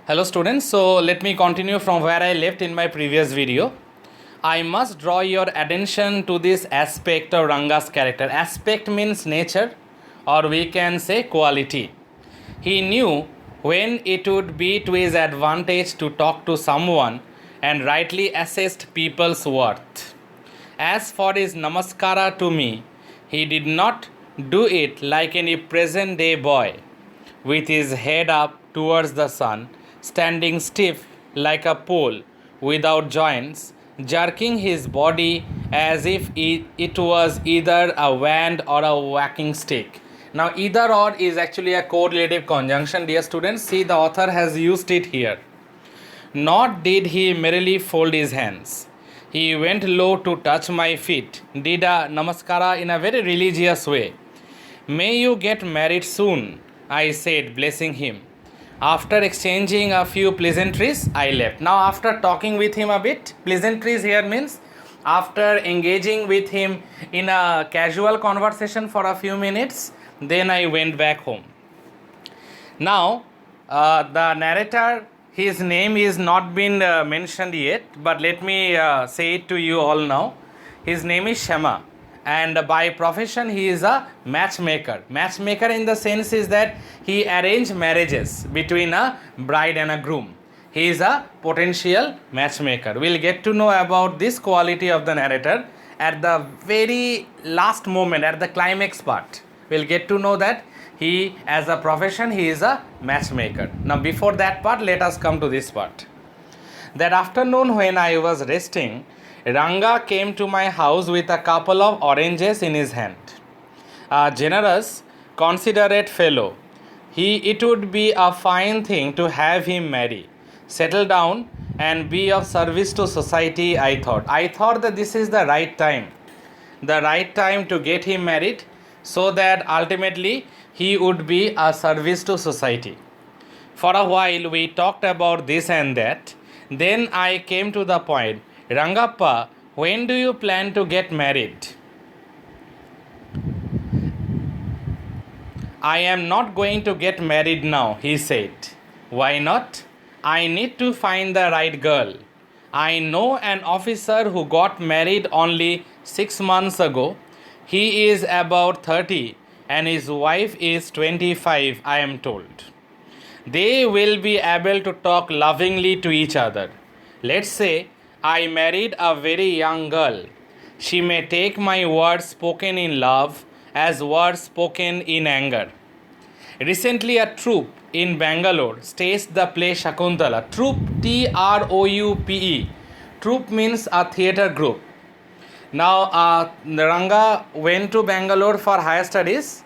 Hello students, so let me continue from where I left in my previous video. I must draw your attention to this aspect of Ranga's character. Aspect means nature, or we can say quality. He knew when it would be to his advantage to talk to someone and rightly assessed people's worth. As for his namaskara to me, he did not do it like any present day boy, with his head up towards the sun, standing stiff like a pole without joints, jerking his body as if it was either a wand or a walking stick. Now, either or is actually a correlative conjunction, dear students. See, the author has used it here. Nor did he merely fold his hands. He went low to touch my feet, did a namaskara in a very religious way. May you get married soon, I said, blessing him. After exchanging a few pleasantries, I left. Now, after talking with him a bit, pleasantries here means after engaging with him in a casual conversation for a few minutes, then I went back home. Now, the narrator, his name is not been mentioned yet, but let me say it to you all now. His name is Shama, and by profession he is a matchmaker. Matchmaker in the sense is that he arranges marriages between a bride and a groom. He is a potential matchmaker. We'll get to know about this quality of the narrator at the very last moment, at the climax part. We'll get to know that he, as a profession, he is a matchmaker. Now, before that part, let us come to this part. That afternoon, when I was resting, Ranga came to my house with a couple of oranges in his hand. A generous, considerate fellow. It would be a fine thing to have him marry, settle down, and be of service to society, I thought. I thought that this is the right time to get him married, so that ultimately he would be a service to society. For a while we talked about this and that. Then I came to the point. Rangappa, when do you plan to get married? I am not going to get married now, he said. Why not? I need to find the right girl. I know an officer who got married only 6 months ago. He is about 30 and his wife is 25, I am told. They will be able to talk lovingly to each other. Let's say I married a very young girl. She may take my words spoken in love as words spoken in anger. Recently, a troupe in Bangalore staged the play Shakuntala. Troupe, Troupe. Troupe means a theatre group. Now, Ranga went to Bangalore for higher studies.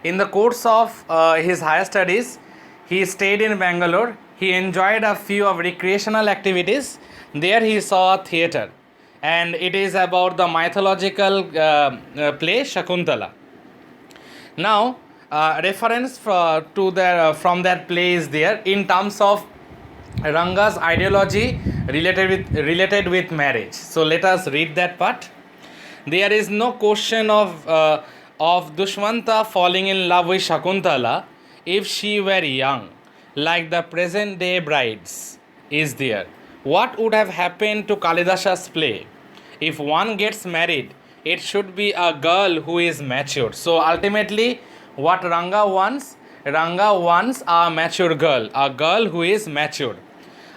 In the course of his higher studies, he stayed in Bangalore. He enjoyed a few of recreational activities. There he saw a theatre, and it is about the mythological play Shakuntala. Now, reference from that play is there in terms of Ranga's ideology related with marriage. So let us read that part. There is no question of Dushmanta falling in love with Shakuntala if she were young, like the present day brides, is there. What would have happened to Kalidasa's play? If one gets married, it should be a girl who is mature. So ultimately, what Ranga wants a mature girl, a girl who is mature.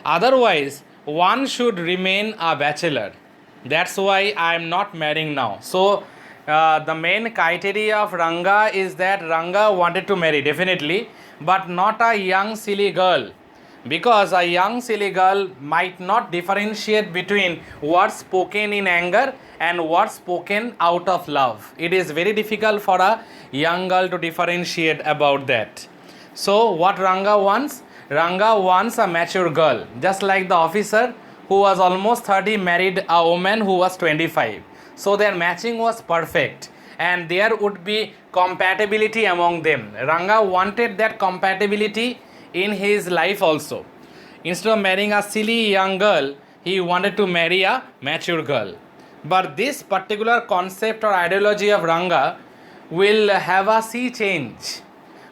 Otherwise, one should remain a bachelor. That's why I am not marrying now. So, the main criteria of Ranga is that Ranga wanted to marry, definitely, but not a young silly girl. Because a young silly girl might not differentiate between words spoken in anger and words spoken out of love. It is very difficult for a young girl to differentiate about that. So what Ranga wants? Ranga wants a mature girl. Just like the officer who was almost 30 married a woman who was 25. So their matching was perfect. And there would be compatibility among them. Ranga wanted that compatibility in his life also. Instead of marrying a silly young girl, he wanted to marry a mature girl. But this particular concept or ideology of Ranga will have a sea change,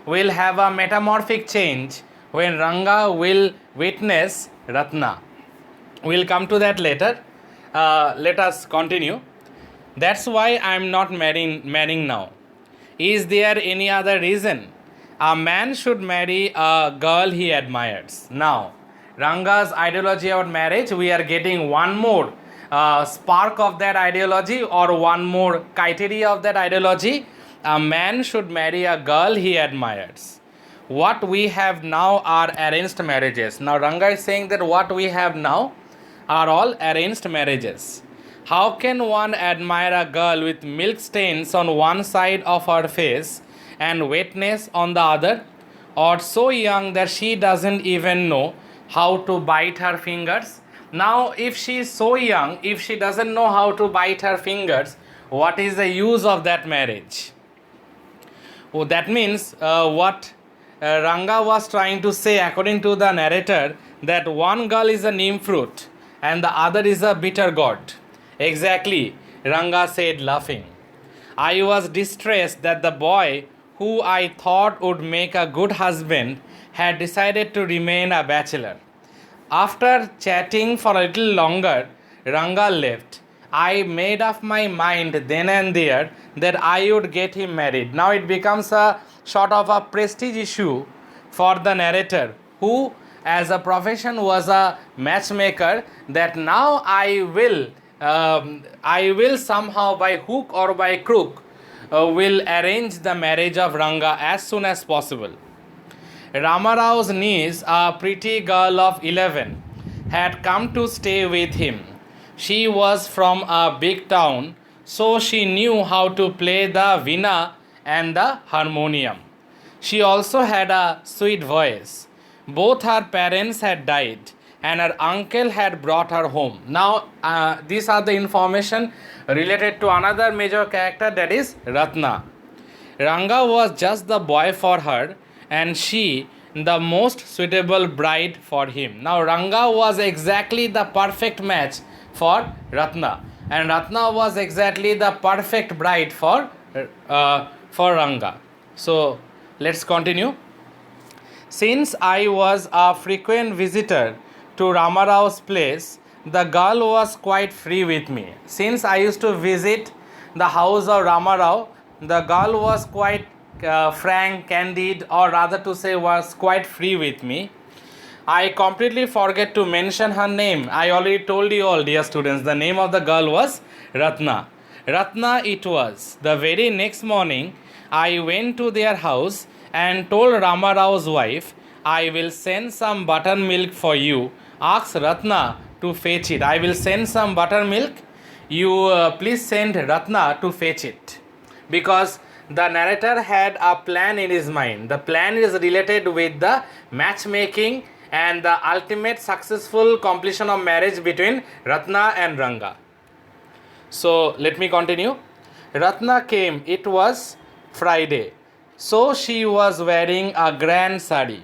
will have a metamorphic change when Ranga will witness Ratna. We'll come to that later. Let us continue. That's why I'm not marrying now. Is there any other reason? A man should marry a girl he admires. Now, Ranga's ideology about marriage, we are getting one more spark of that ideology, or one more criteria of that ideology. A man should marry a girl he admires. What we have now are arranged marriages. Now, Ranga is saying that what we have now are all arranged marriages. How can one admire a girl with milk stains on one side of her face and wetness on the other, or so young that she doesn't even know how to bite her fingers? Now, if she is so young, if she doesn't know how to bite her fingers, what is the use of that marriage? Oh, that means what Ranga was trying to say, according to the narrator, that one girl is a neem fruit and the other is a bitter gourd. Exactly, Ranga said, laughing. I was distressed that the boy who I thought would make a good husband had decided to remain a bachelor. After chatting for a little longer, Ranga left. I made up my mind then and there that I would get him married. Now it becomes a sort of a prestige issue for the narrator, who as a profession was a matchmaker, that now I will somehow by hook or by crook will arrange the marriage of Ranga as soon as possible. Ramarao's niece, a pretty girl of 11, had come to stay with him. She was from a big town, so she knew how to play the veena and the harmonium. She also had a sweet voice. Both her parents had died and her uncle had brought her home. Now, these are the information related to another major character, that is Ratna. Ranga was just the boy for her and she the most suitable bride for him. Now, Ranga was exactly the perfect match for Ratna, and Ratna was exactly the perfect bride for Ranga. So, let's continue. Since I was a frequent visitor to Ramarao's place, the girl was quite free with me. Since I used to visit the house of Ramarao, the girl was quite frank, candid, or rather to say was quite free with me. I completely forget to mention her name. I already told you all, dear students, the name of the girl was Ratna. Ratna it was. The very next morning, I went to their house and told Ramarao's wife, I will send some buttermilk for you. Ask Ratna to fetch it. I will send some buttermilk. You please send Ratna to fetch it. Because the narrator had a plan in his mind. The plan is related with the matchmaking and the ultimate successful completion of marriage between Ratna and Ranga. So let me continue. Ratna came. It was Friday. So she was wearing a grand sari.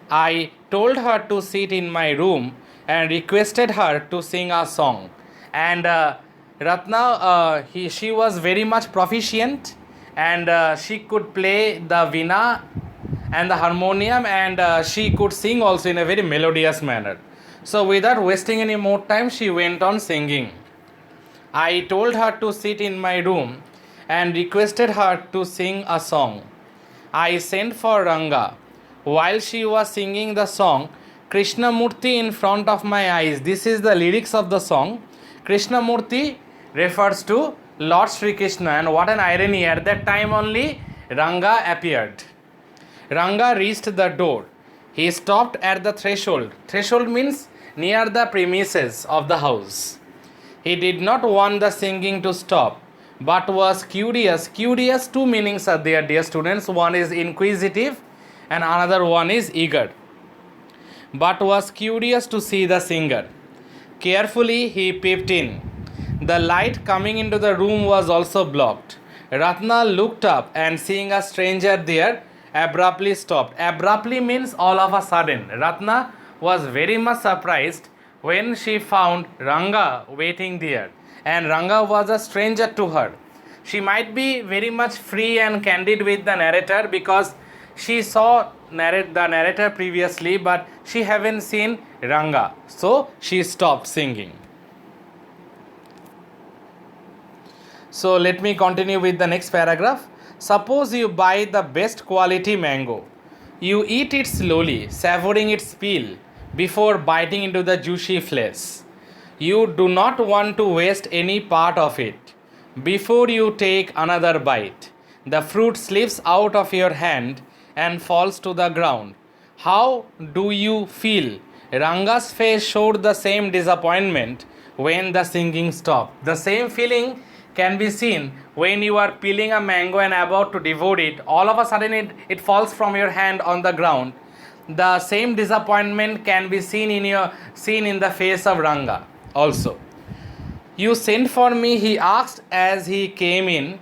I told her to sit in my room and requested her to sing a song. And Ratna, she was very much proficient, and she could play the veena and the harmonium, and she could sing also in a very melodious manner. So without wasting any more time, she went on singing. I told her to sit in my room and requested her to sing a song. I sent for Ranga. While she was singing the song, Krishnamurti in front of my eyes. This is the lyrics of the song. Krishnamurti refers to Lord Sri Krishna, and what an irony, at that time only Ranga appeared. Ranga reached the door. He stopped at the threshold. Threshold means near the premises of the house. He did not want the singing to stop, but was curious. Curious, two meanings are there, dear students. One is inquisitive and another one is eager. But was curious to see the singer. Carefully he peeped in. The light coming into the room was also blocked. Ratna looked up and seeing a stranger there, abruptly stopped. Abruptly means all of a sudden. Ratna was very much surprised when she found Ranga waiting there, and Ranga was a stranger to her. She might be very much free and candid with the narrator because she saw the narrator previously, but she haven't seen Ranga, so she stopped singing. So let me continue with the next paragraph. Suppose you buy the best quality mango. You eat it slowly, savoring its peel before biting into the juicy flesh. You do not want to waste any part of it. Before you take another bite, the fruit slips out of your hand and falls to the ground. How do you feel? Ranga's face showed the same disappointment when the singing stopped. The same feeling can be seen when you are peeling a mango and about to devour it. All of a sudden it falls from your hand on the ground. The same disappointment can be seen in the face of Ranga also. You sent for me, he asked as he came in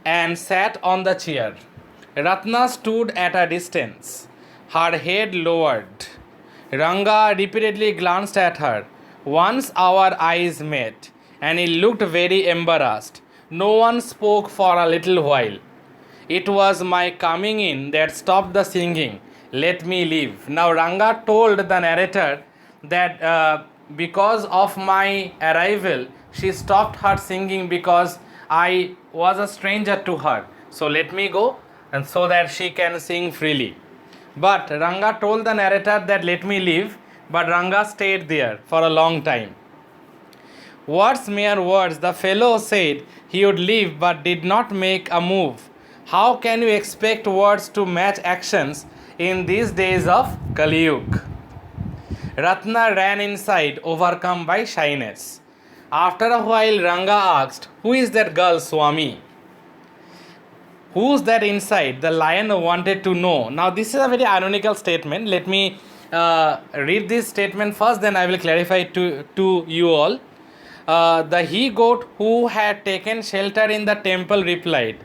and sat on the chair. Ratna stood at a distance, her head lowered. Ranga repeatedly glanced at her. Once our eyes met, and he looked very embarrassed. No one spoke for a little while. It was my coming in that stopped the singing. Let me leave. Now Ranga told the narrator that because of my arrival, she stopped her singing because I was a stranger to her. So let me go, and so that she can sing freely. But Ranga told the narrator that let me leave, but Ranga stayed there for a long time. Words, mere words, the fellow said he would leave but did not make a move. How can you expect words to match actions in these days of Kali Yuga? Ratna ran inside, overcome by shyness. After a while, Ranga asked, "Who is that girl, Swami?" Who's that inside? The lion wanted to know. Now, this is a very ironical statement. Let me read this statement first, then I will clarify to you all. The he-goat who had taken shelter in the temple replied,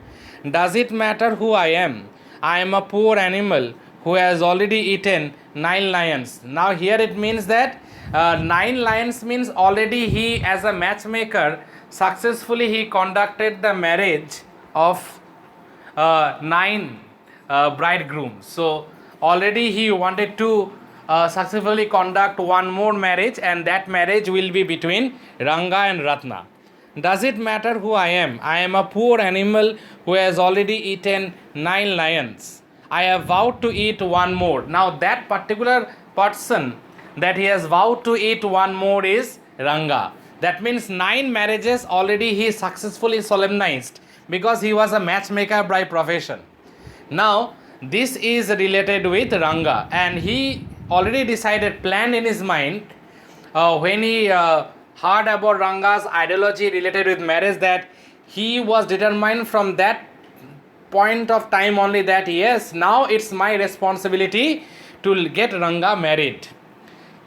"Does it matter who I am? I am a poor animal who has already eaten 9 lions." Now here it means that 9 lions means already he, as a matchmaker, successfully he conducted the marriage of 9 bridegrooms. So already he wanted to successfully conduct one more marriage, and that marriage will be between Ranga and Ratna. Does it matter who I am? I am a poor animal who has already eaten 9 lions. I have vowed to eat one more. Now that particular person that he has vowed to eat one more is Ranga. That means 9 marriages already he successfully solemnized because he was a matchmaker by profession. Now this is related with Ranga, and he already decided, planned in his mind when he heard about Ranga's ideology related with marriage, that he was determined from that point of time only that yes, now it's my responsibility to get Ranga married.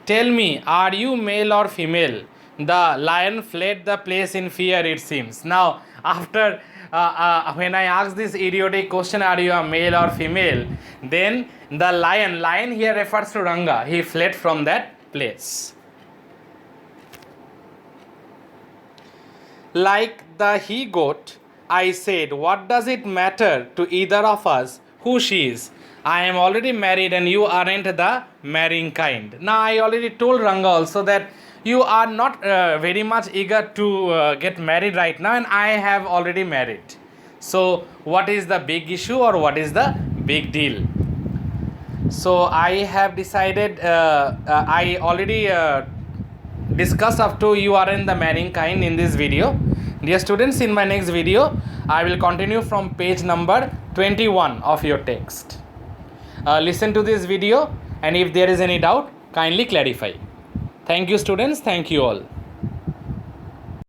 Tell me, are you male or female? The lion fled the place in fear, it seems. Now after when I ask this idiotic question, are you a male or female, then the lion here refers to Ranga, he fled from that place. Like the he-goat, I said, what does it matter to either of us who she is? I am already married and you aren't the marrying kind. Now I already told Ranga also that you are not very much eager to get married right now, and I have already married. So what is the big issue, or what is the big deal? So I have decided, I already discussed up to you are in the marrying kind in this video. Dear students, in my next video I will continue from page number 21 of your text. Listen to this video, and if there is any doubt, kindly clarify. Thank you students, thank you all.